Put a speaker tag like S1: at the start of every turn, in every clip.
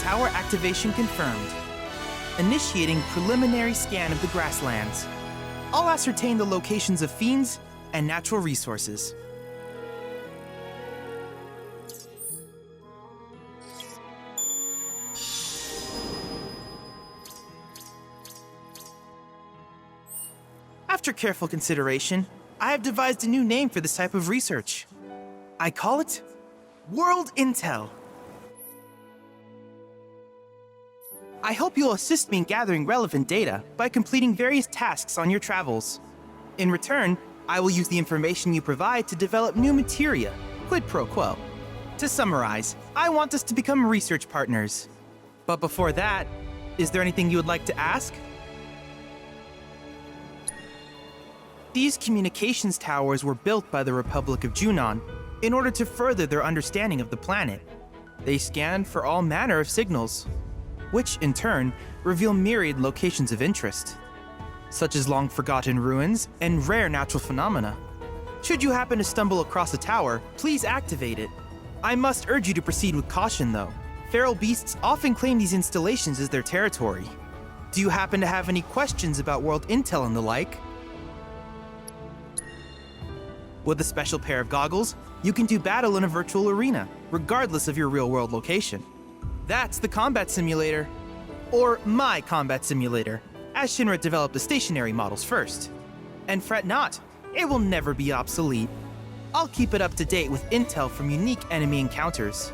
S1: Tower activation confirmed. Initiating preliminary scan of the grasslands. I'll ascertain the locations of fiends and natural resources. After careful consideration, I have devised a new name for this type of research. I call it World Intel. I hope you'll assist me in gathering relevant data by completing various tasks on your travels. In return, I will use the information you provide to develop new materia, quid pro quo. To summarize, I want us to become research partners. But before that, is there anything you would like to ask? These communications towers were built by the Republic of Junon in order to further their understanding of the planet. They scan for all manner of signals, which in turn reveal myriad locations of interest, such as long-forgotten ruins and rare natural phenomena. Should you happen to stumble across a tower, please activate it. I must urge you to proceed with caution though. Feral beasts often claim these installations as their territory. Do you happen to have any questions about world intel and the like? With a special pair of goggles, you can do battle in a virtual arena, regardless of your real-world location. That's the combat simulator. Or my combat simulator, as Shinra developed the stationary models first. And fret not, it will never be obsolete. I'll keep it up to date with intel from unique enemy encounters.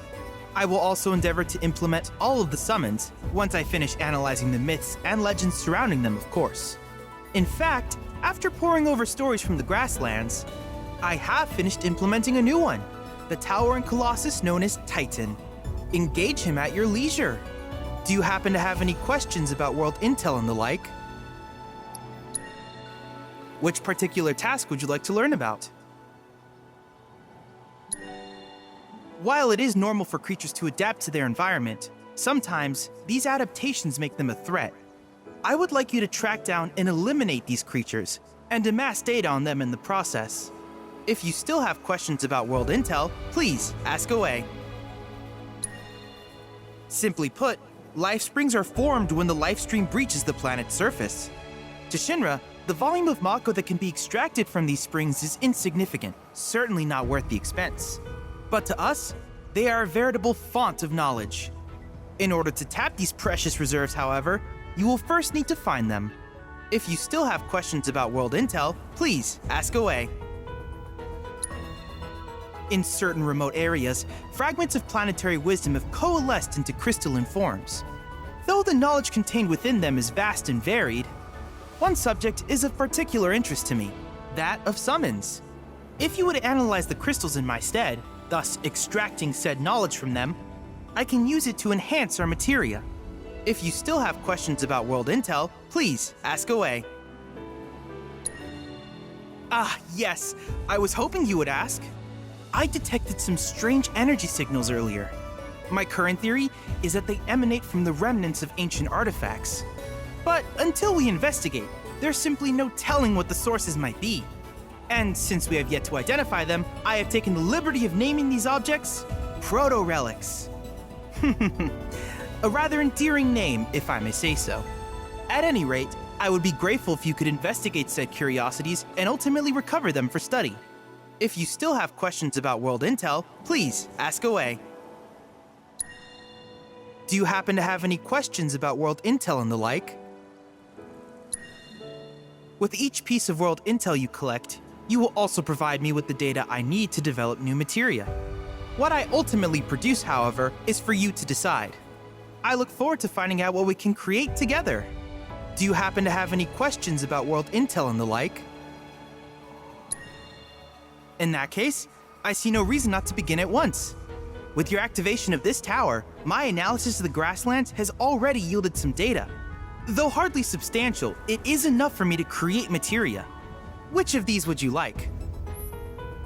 S1: I will also endeavor to implement all of the summons once I finish analyzing the myths and legends surrounding them, of course. In fact, after poring over stories from the grasslands, I have finished implementing a new one, the towering colossus known as Titan. Engage him at your leisure. Do you happen to have any questions about world intel and the like? Which particular task would you like to learn about? While it is normal for creatures to adapt to their environment, sometimes these adaptations make them a threat. I would like you to track down and eliminate these creatures and amass data on them in the process. If you still have questions about world intel, please ask away. Simply put, life springs are formed when the life stream breaches the planet's surface. To Shinra, the volume of Mako that can be extracted from these springs is insignificant, certainly not worth the expense. But to us, they are a veritable font of knowledge. In order to tap these precious reserves, however, you will first need to find them. If you still have questions about world intel, please ask away. In certain remote areas, fragments of planetary wisdom have coalesced into crystalline forms. Though the knowledge contained within them is vast and varied, one subject is of particular interest to me, that of summons. If you would analyze the crystals in my stead, thus extracting said knowledge from them, I can use it to enhance our materia. If you still have questions about world intel, please ask away. Ah, yes, I was hoping you would ask. I detected some strange energy signals earlier. My current theory is that they emanate from the remnants of ancient artifacts. But until we investigate, there's simply no telling what the sources might be. And since we have yet to identify them, I have taken the liberty of naming these objects proto-relics. A rather endearing name, if I may say so. At any rate, I would be grateful if you could investigate said curiosities and ultimately recover them for study. If you still have questions about world intel, please ask away. Do you happen to have any questions about world intel and the like? With each piece of world intel you collect, you will also provide me with the data I need to develop new materia. What I ultimately produce, however, is for you to decide. I look forward to finding out what we can create together. Do you happen to have any questions about world intel and the like? In that case, I see no reason not to begin at once. With your activation of this tower, my analysis of the grasslands has already yielded some data. Though hardly substantial, it is enough for me to create materia. Which of these would you like?